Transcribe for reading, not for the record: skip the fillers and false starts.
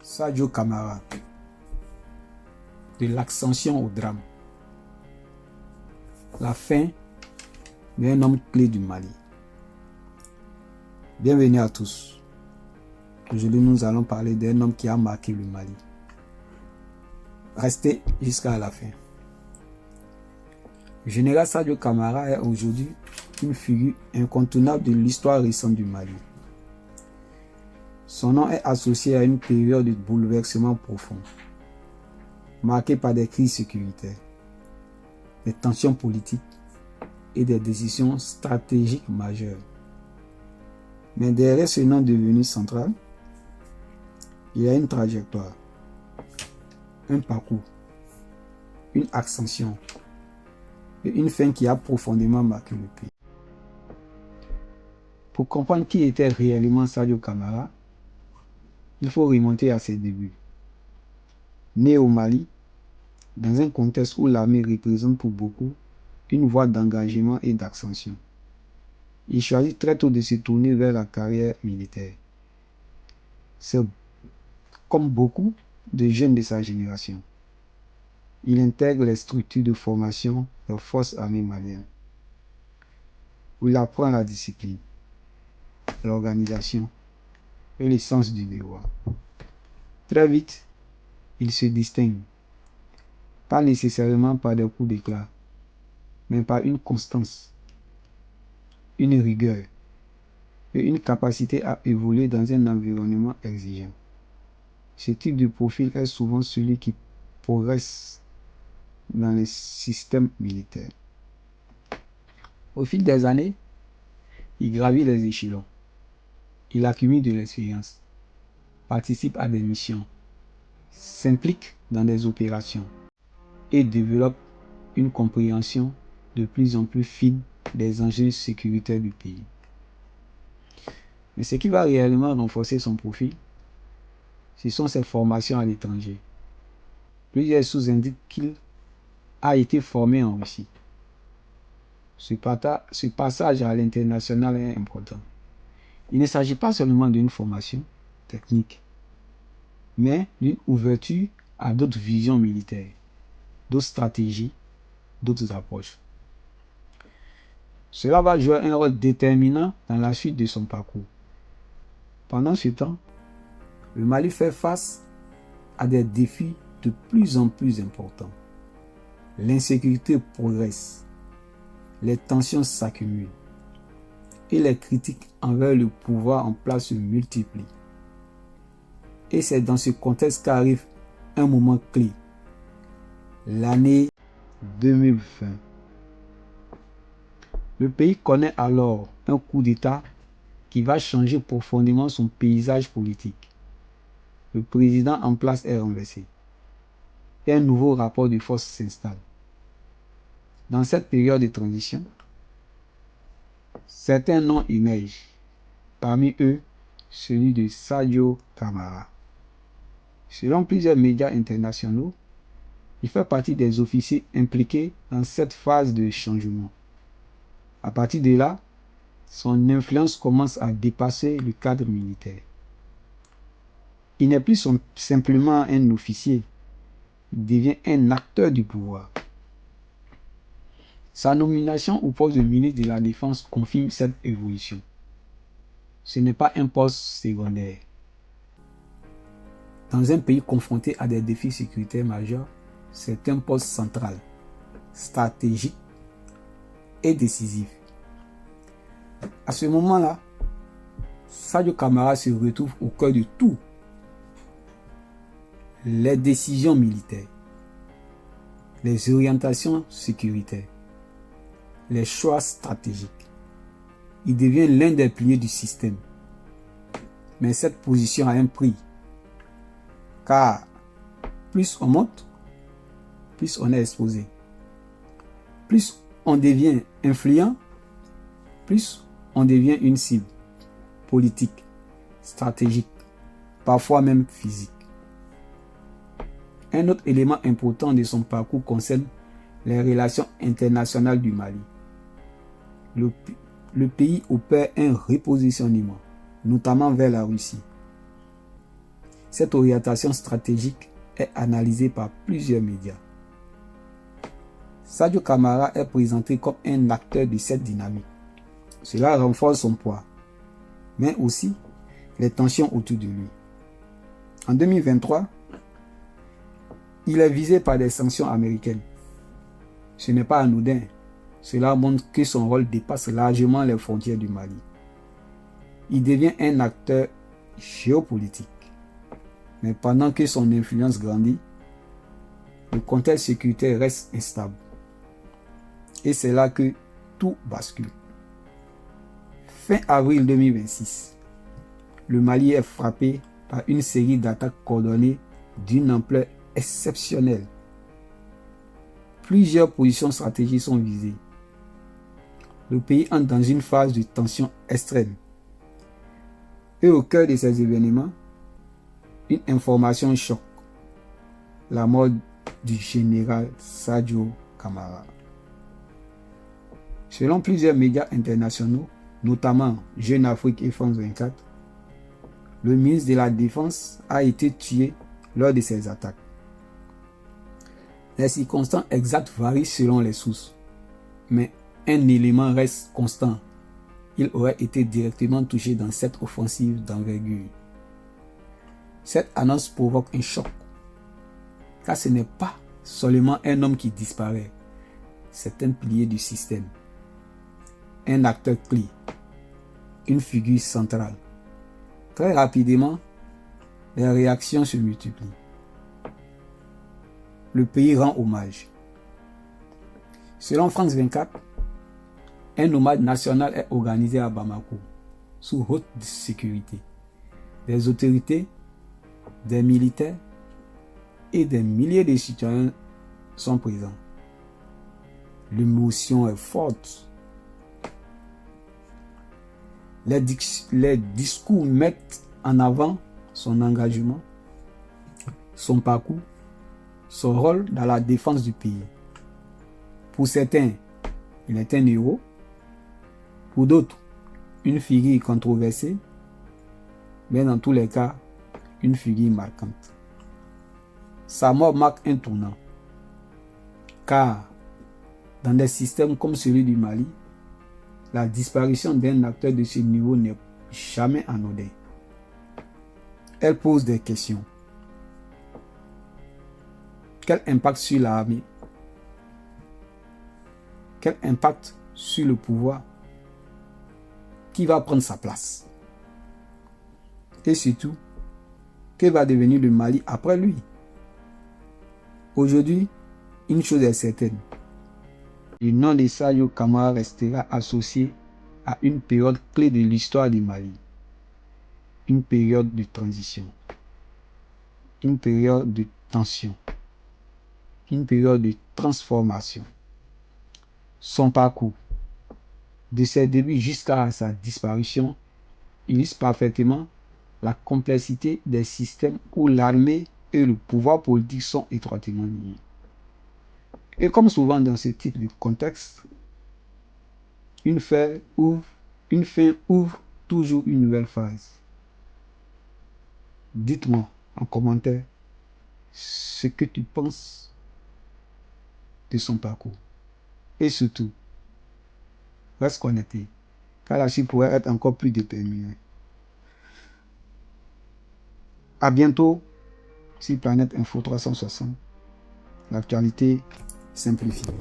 Sadio Camara, de l'ascension au drame. La fin d'un homme clé du Mali. Bienvenue à tous. Aujourd'hui, nous allons parler d'un homme qui a marqué le Mali. Restez jusqu'à la fin. Le général Sadio Camara est aujourd'hui une figure incontournable de l'histoire récente du Mali. Son nom est associé à une période de bouleversement profond, marquée par des crises sécuritaires, des tensions politiques et des décisions stratégiques majeures. Mais derrière ce nom devenu central, il y a une trajectoire, un parcours, une ascension et une fin qui a profondément marqué le pays. Pour comprendre qui était réellement Sadio Camara, il faut remonter à ses débuts. Né au Mali, dans un contexte où l'armée représente pour beaucoup une voie d'engagement et d'ascension, il choisit très tôt de se tourner vers la carrière militaire. C'est comme beaucoup de jeunes de sa génération. Il intègre les structures de formation des forces armées maliennes, où il apprend la discipline, l'organisation et le sens du devoir. Très vite, il se distingue, pas nécessairement par des coups d'éclat, mais par une constance, une rigueur et une capacité à évoluer dans un environnement exigeant. Ce type de profil est souvent celui qui progresse dans les systèmes militaires. Au fil des années, il gravit les échelons. Il accumule de l'expérience, participe à des missions, s'implique dans des opérations et développe une compréhension de plus en plus fine des enjeux sécuritaires du pays. Mais ce qui va réellement renforcer son profil, ce sont ses formations à l'étranger. Plusieurs sources indiquent qu'il a été formé en Russie. Ce passage à l'international est important. Il ne s'agit pas seulement d'une formation technique, mais d'une ouverture à d'autres visions militaires, d'autres stratégies, d'autres approches. Cela va jouer un rôle déterminant dans la suite de son parcours. Pendant ce temps, le Mali fait face à des défis de plus en plus importants. L'insécurité progresse, les tensions s'accumulent et les critiques envers le pouvoir en place se multiplient. Et c'est dans ce contexte qu'arrive un moment clé, l'année 2020. Le pays connaît alors un coup d'État qui va changer profondément son paysage politique. Le président en place est renversé et un nouveau rapport de force s'installe. Dans cette période de transition, certains noms émergent, parmi eux celui de Sadio Camara. Selon plusieurs médias internationaux, il fait partie des officiers impliqués dans cette phase de changement. À partir de là, son influence commence à dépasser le cadre militaire. Il n'est plus simplement un officier, il devient un acteur du pouvoir. Sa nomination au poste de ministre de la Défense confirme cette évolution. Ce n'est pas un poste secondaire. Dans un pays confronté à des défis sécuritaires majeurs, c'est un poste central, stratégique et décisif. À ce moment-là, Sadio Camara se retrouve au cœur de tout. Les décisions militaires, les orientations sécuritaires, les choix stratégiques. Il devient l'un des piliers du système. Mais cette position a un prix. Car plus on monte, plus on est exposé. Plus on devient influent, plus on devient une cible politique, stratégique, parfois même physique. Un autre élément important de son parcours concerne les relations internationales du Mali. Le pays opère un repositionnement, notamment vers la Russie. Cette orientation stratégique est analysée par plusieurs médias. Sadio Camara est présenté comme un acteur de cette dynamique. Cela renforce son poids, mais aussi les tensions autour de lui. En 2023, il est visé par des sanctions américaines. Ce n'est pas anodin. Cela montre que son rôle dépasse largement les frontières du Mali. Il devient un acteur géopolitique. Mais pendant que son influence grandit, le contexte sécuritaire reste instable. Et c'est là que tout bascule. Fin avril 2026, le Mali est frappé par une série d'attaques coordonnées d'une ampleur exceptionnelle. Plusieurs positions stratégiques sont visées. Le pays entre dans une phase de tension extrême. Et au cœur de ces événements, une information choque. La mort du général Sadio Camara. Selon plusieurs médias internationaux, notamment Jeune Afrique et France 24, le ministre de la Défense a été tué lors de ces attaques. Les circonstances exactes varient selon les sources, mais un élément reste constant. Il aurait été directement touché dans cette offensive d'envergure. Cette annonce provoque un choc, car ce n'est pas seulement un homme qui disparaît, c'est un pilier du système, un acteur clé, une figure centrale. Très rapidement, les réactions se multiplient. Le pays rend hommage. Selon France 24, un hommage national est organisé à Bamako, sous haute sécurité. Des autorités, des militaires et des milliers de citoyens sont présents. L'émotion est forte. Les discours mettent en avant son engagement, son parcours, son rôle dans la défense du pays. Pour certains, il est un héros. Pour d'autres, une figure controversée, mais dans tous les cas, une figure marquante. Sa mort marque un tournant, car dans des systèmes comme celui du Mali, la disparition d'un acteur de ce niveau n'est jamais anodin. Elle pose des questions. Quel impact sur l'armée? Quel impact sur le pouvoir? Qui va prendre sa place? Et surtout, que va devenir le Mali après lui? Aujourd'hui, une chose est certaine. Le nom de Sadio Camara restera associé à une période clé de l'histoire du Mali. Une période de transition. Une période de tension. Une période de transformation. Son parcours, de ses débuts jusqu'à sa disparition, illustre parfaitement la complexité des systèmes où l'armée et le pouvoir politique sont étroitement liés. Et comme souvent dans ce type de contexte, une fin ouvre toujours une nouvelle phase. Dites-moi en commentaire ce que tu penses de son parcours. Et surtout, reste connecté, car la suite pourrait être encore plus déterminée. À bientôt sur Planète Info 360, l'actualité simplifiée.